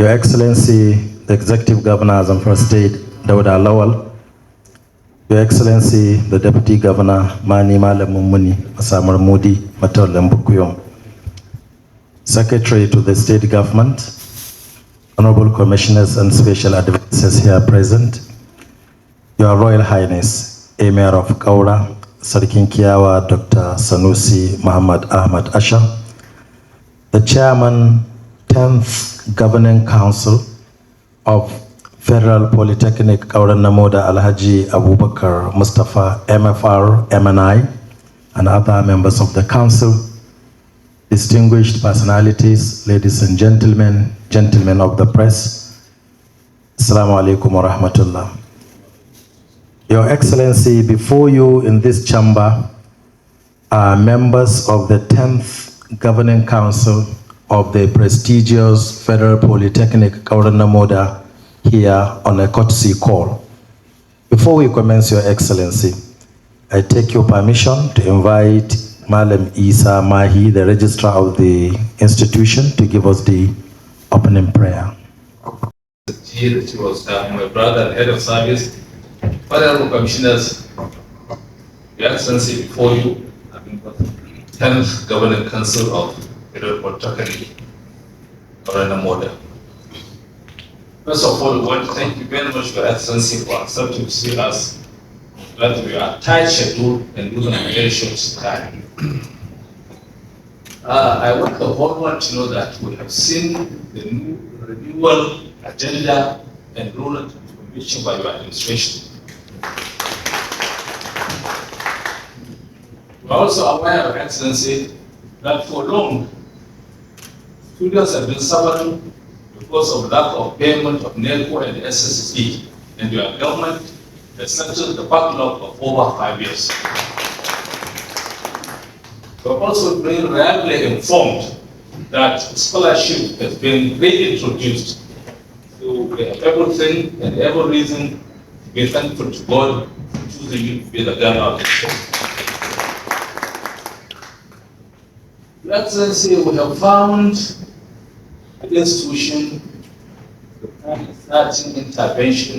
Your Excellency, the Executive Governor of Zamfara State, Dauda Lawal, Your Excellency, the Deputy Governor, Mani Malam Mummuni Masamar Modi Matolam Bukuyom, Secretary to the State Government, Honorable Commissioners and Special Advisors here present, Your Royal Highness, Emir of Kaura, Sarkin Kiawa, Dr. Sanusi Muhammad Ahmad Asha, the Chairman, 10th Governing Council of Federal Polytechnic Kaura Namoda Alhaji Abubakar Mustafa MFR MNI, and other members of the council, distinguished personalities, ladies and gentlemen, gentlemen of the press, Assalamu alaikum wa rahmatullah. Your Excellency, before you in this chamber are members of the 10th Governing Council of the prestigious Federal Polytechnic Kaura Namoda here on a courtesy call. Before we commence, Your Excellency, I take your permission to invite Malam Isa Mahi, the Registrar of the institution, to give us the opening prayer. It was my brother, head of service, Honorable Commissioners, Your Excellency, before you, 10th Governing Council of Federal Polytechnic Kaura Namoda. First of all, we want to thank you very much, Your Excellency, for accepting to see us. That we are tight schedule and losing a very short time. I want the whole world to know that we have seen the new renewal agenda and rural transformation by your administration. We are also aware, Your Excellency, that for long, students have been suffering because of lack of payment of NELCO and SSD, and your government has settled the backlog of over 5 years. We are also being reliably informed that scholarship has been reintroduced. So we have everything and every reason to be thankful to God for choosing you to be the governor of the state. Your Excellency, we have found the institution starting intervention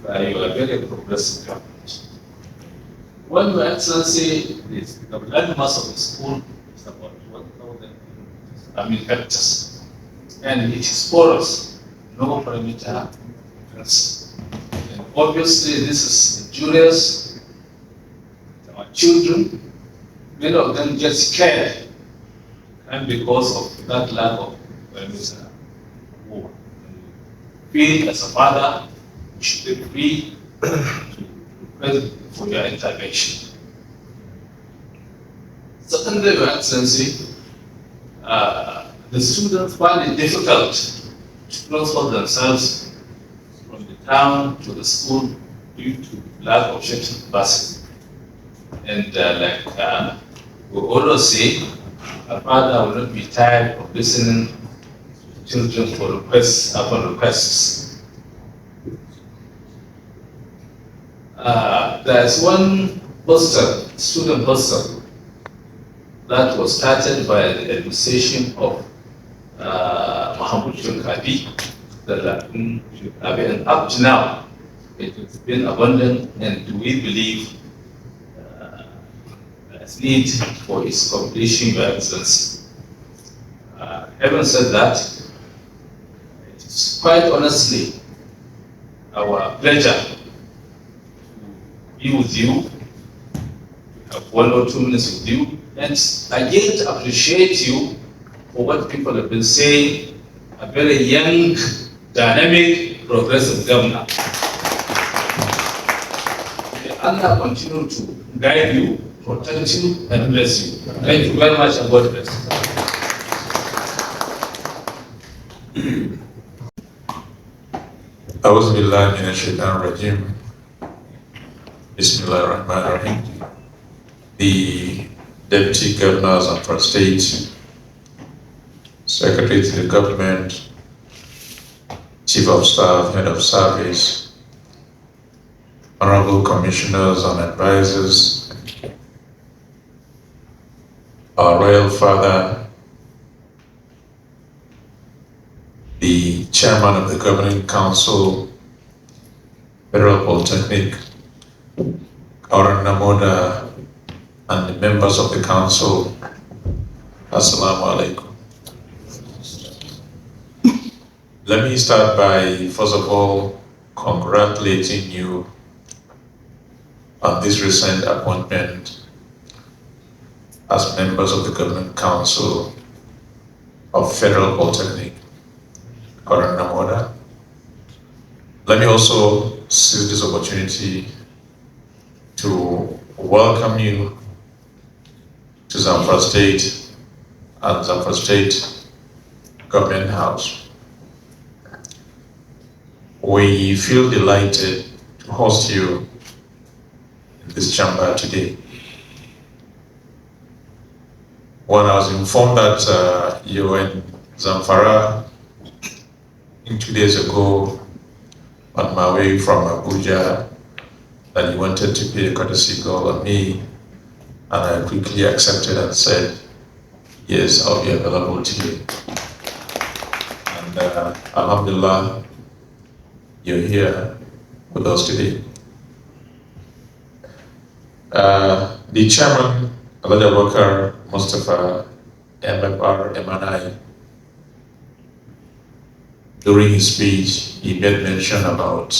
by your very progressive government. When Your Excellency, the landmass of the school is about 1,000 hectares, and it is porous, no perimeter fence. And obviously, this is injurious to our children. Many of them get scared, and because of that lack of perimeter wall. We, as a father, should be free to request for your intervention. Secondly, Your Excellency, the students find it difficult to transport themselves from the town to the school due to lack of shuttle buses. And we always say, a father will not be tired of listening to children for requests upon requests. There's one hostel, student hostel, that was started by the administration of Mahmoud Shulkadi, and up to now, it has been abandoned, and we believe there's need for its completion, Your Excellency. Having said that, it is quite honestly our pleasure be with you, have 1 or 2 minutes with you, and again to appreciate you for what people have been saying, a very young, dynamic, progressive governor. May Allah continue to guide you, protect you, and bless you. Thank you very much, and God bless you. أعوذ بالله من الشيطان الرجيم. Bismillah ar-Rahman ar-Rahim. The Deputy Governor of Zamfara State, Secretary to the Government, Chief of Staff, Head of Service, Honorable Commissioners and Advisors, our Royal Father, the Chairman of the Governing Council, Federal Polytechnic, Kaura Namoda, and the members of the council, Assalamu alaikum. Let me start by, first of all, congratulating you on this recent appointment as members of the Governing Council of Federal Polytechnic, Kaura Namoda. Let me also seize this opportunity to welcome you to Zamfara State and Zamfara State Government House. We feel delighted to host you in this chamber today. When I was informed that you were in Zamfara 2 days ago on my way from Abuja, that you wanted to pay a courtesy call on me, and I quickly accepted and said, yes, I'll be available to you. And Alhamdulillah, you're here with us today. The chairman, Alhaji Abubakar Mustafa MFR MNI, during his speech, he made mention about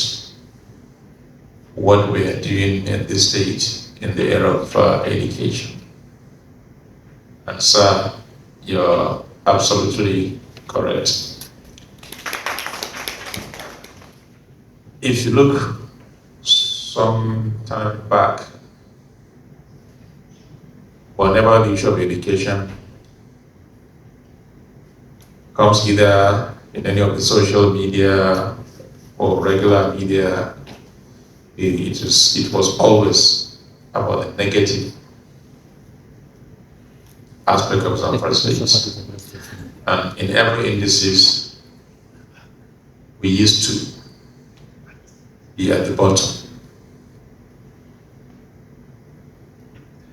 what we are doing at this stage in the area of education. And sir, you're absolutely correct. If you look some time back, whenever the issue of education comes either in any of the social media or regular media, it was always about the negative aspect of Zamfara State. And in every indices, we used to be at the bottom.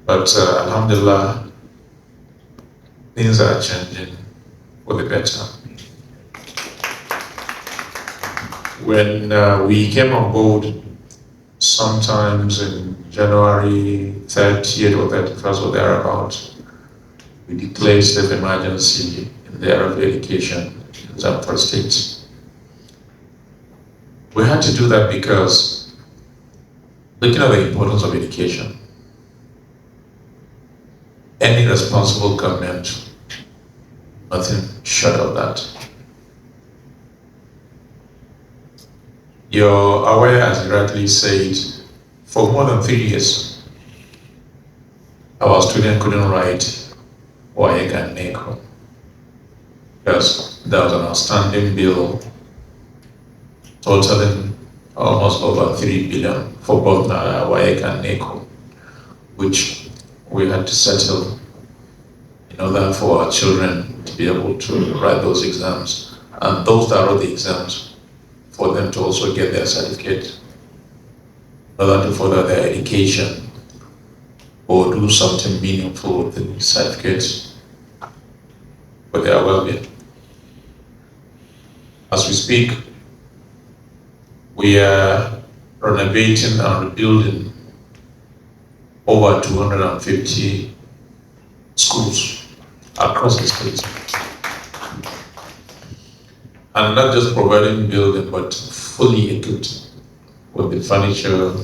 But Alhamdulillah, things are changing for the better. When we came on board, sometimes in January 30th or 31st or thereabouts, we declared state of emergency in the area of education in Zamfara State. We had to do that because, looking at the importance of education, any responsible government, nothing short of that. You're aware, as you rightly said, for more than 3 years, our student couldn't write WAEC and NECO because there was an outstanding bill totaling almost over 3 billion for both WAEC and NECO, which we had to settle in order for our children to be able to write those exams, and those that wrote the exams, for them to also get their certificate in order to further their education or do something meaningful with the certificates for their well-being. As we speak, we are renovating and rebuilding over 250 schools across the state. And not just providing building, but fully equipped with the furniture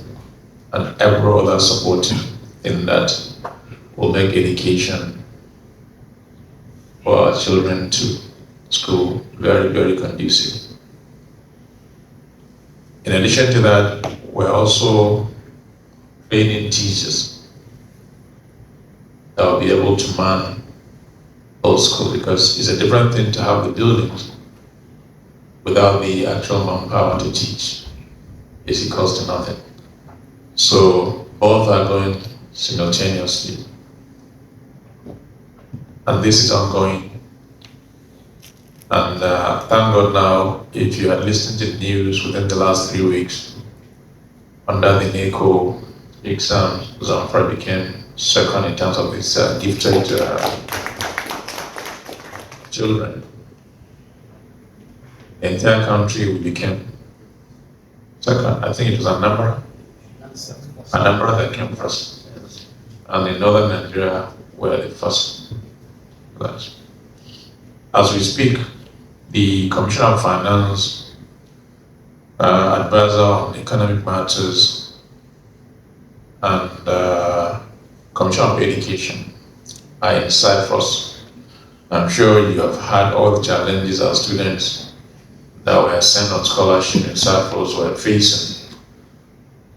and every other supporting thing that will make education for our children to school very, very conducive. In addition to that, we're also training teachers that will be able to man those schools, because it's a different thing to have the buildings without the actual manpower to teach. It's equals to nothing. So both are going simultaneously. And this is ongoing. And thank God now, if you had listened to the news within the last 3 weeks, under the NECO exam, Zamfara became second in terms of its gifted children. the entire country, we became second. I think it was Anambra that came first. And in northern Nigeria, were the first. As we speak, the Commissioner of Finance, Advisor on Economic Matters, and Commissioner of Education are in Cyprus. I'm sure you have had all the challenges our students that were sent on scholarship in Cyprus were facing,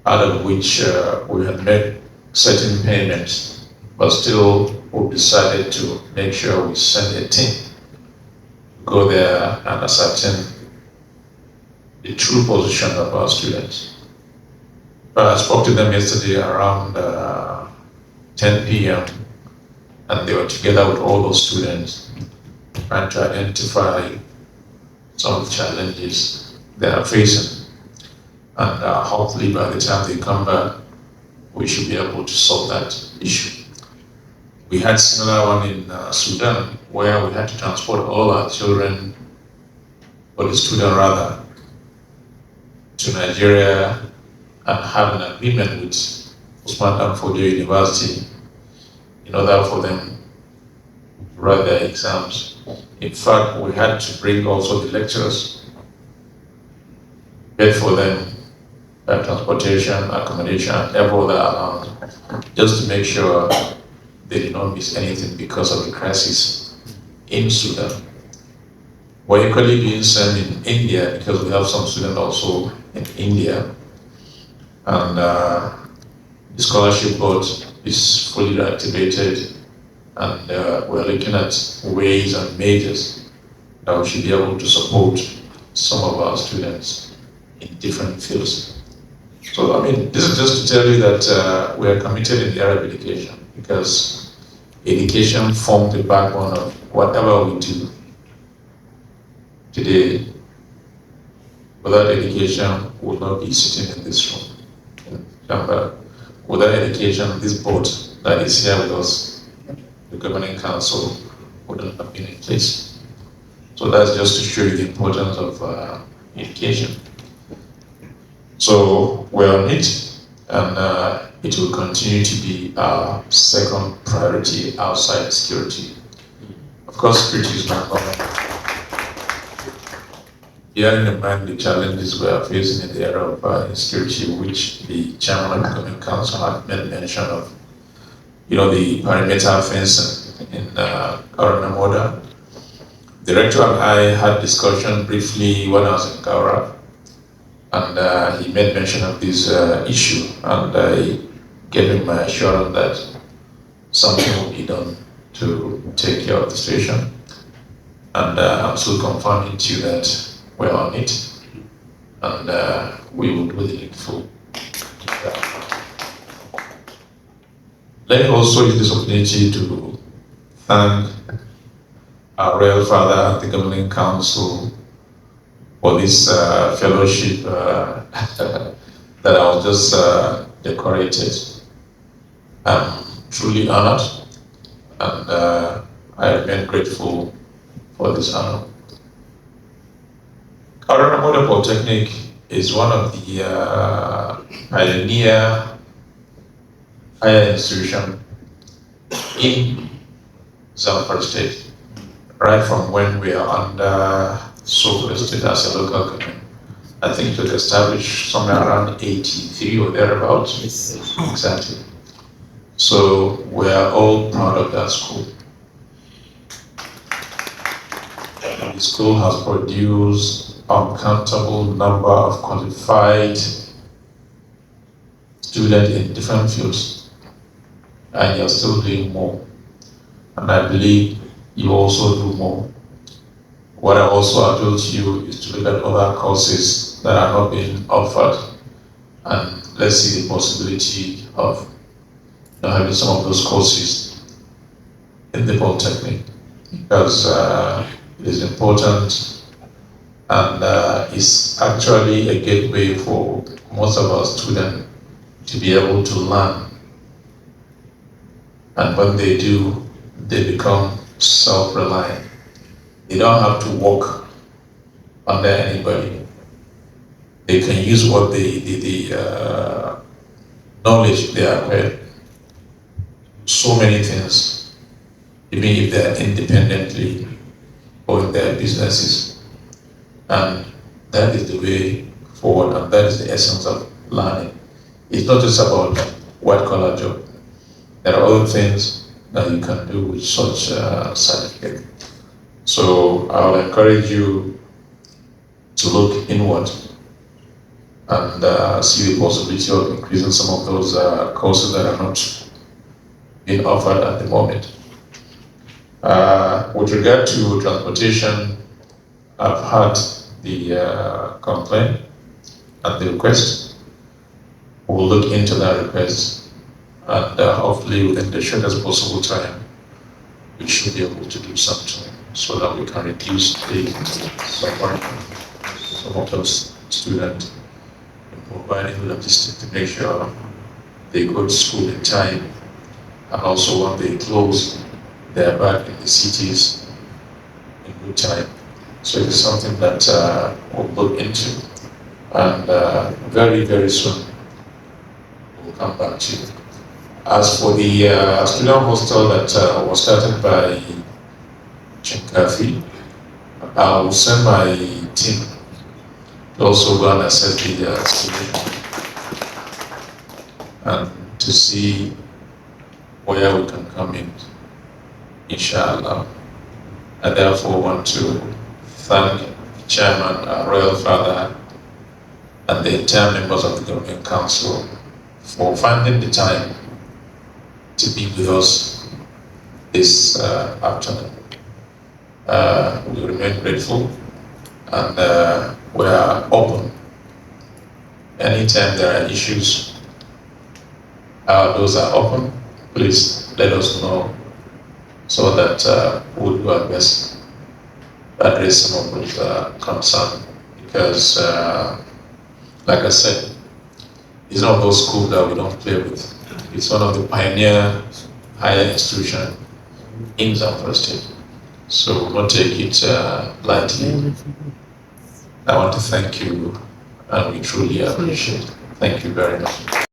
out of which we had made certain payments, but still we decided to make sure we send a team to go there and ascertain the true position of our students. But I spoke to them yesterday around 10 p.m. and they were together with all those students trying to identify some of the challenges they are facing. And hopefully by the time they come back, we should be able to solve that issue. We had similar one in Sudan, where we had to transport all our children, or the student rather, to Nigeria and have an agreement with Usman Danfodio University in order for them to write their exams. In fact, we had to bring also the lecturers, pay for them transportation, accommodation, and every other amount, just to make sure they did not miss anything because of the crisis in Sudan. We're equally doing same in India because we have some students also in India, and the scholarship board is fully reactivated, and we're looking at ways and measures that we should be able to support some of our students in different fields. So, I mean, this is just to tell you that we are committed in the area of education, because education forms the backbone of whatever we do today. Without education, we would not be sitting in this room. Without education, this board that is here with us, the governing council, wouldn't have been in place. So that's just to show you the importance of education. So we're on it, and it will continue to be our second priority outside security. Of course, security is not common. Bearing in mind the challenges we are facing in the area of insecurity, which the chairman of the Governing Council had made mention of, the perimeter fencing in Kauranamoda. The rector and I had discussion briefly when I was in Kaura, and he made mention of this issue, and I gave him my assurance that something will be done to take care of the situation. And I'm still confirming to you that we're on it, and we will do the needful. Let me also use this opportunity to thank our Royal Father, the Governing Council, for this fellowship that I was just decorated. I'm truly honored, and I remain grateful for this honor. Kauranamoda Polytechnic is one of the pioneer higher institutions in Zamfara State, right from when we are under Sokoto State as a local government. I think it was established somewhere around 83 or thereabouts. Exactly. So we are all proud of that school. The school has produced uncountable number of qualified students in different fields, and you're still doing more. And I believe you also do more. What I also appeal to you is to look at other courses that are not being offered, and let's see the possibility of having some of those courses in the Polytechnic, because it is important, and it's actually a gateway for most of our students to be able to learn. And when they do, they become self-reliant. They don't have to work under anybody. They can use what the knowledge they acquired. So many things, even if they are independently or in their businesses. And that is the way forward, and that is the essence of learning. It's not just about white collar job. There are other things that you can do with such a certificate. So I will encourage you to look inward and see the possibility of increasing some of those courses that are not being offered at the moment. With regard to transportation, I've had the complaint and the request. We'll look into that request, and hopefully within the shortest possible time, we should be able to do something so that we can reduce the suffering of some of those students in providing logistics to make sure they go to school in time, and also when they close, they're back in the cities in good time. So it's something that we'll look into, and very, very soon we'll come back to you. As for the student hostel that was started by Chinkafi, I will send my team to also go and assess the situation and to see where we can come in, inshallah. I therefore want to thank the chairman, our royal father, and the entire members of the Government Council for finding the time to be with us this afternoon. We remain grateful, and we are open. Anytime there are issues, our doors are open. Please let us know so that we'll do our best to address some of those concerns. Because, like I said, it's not those schools that we don't play with. It's one of the pioneer higher institutions in Zamfara State. So we'll not take it lightly. I want to thank you, and we truly appreciate it. Thank you very much.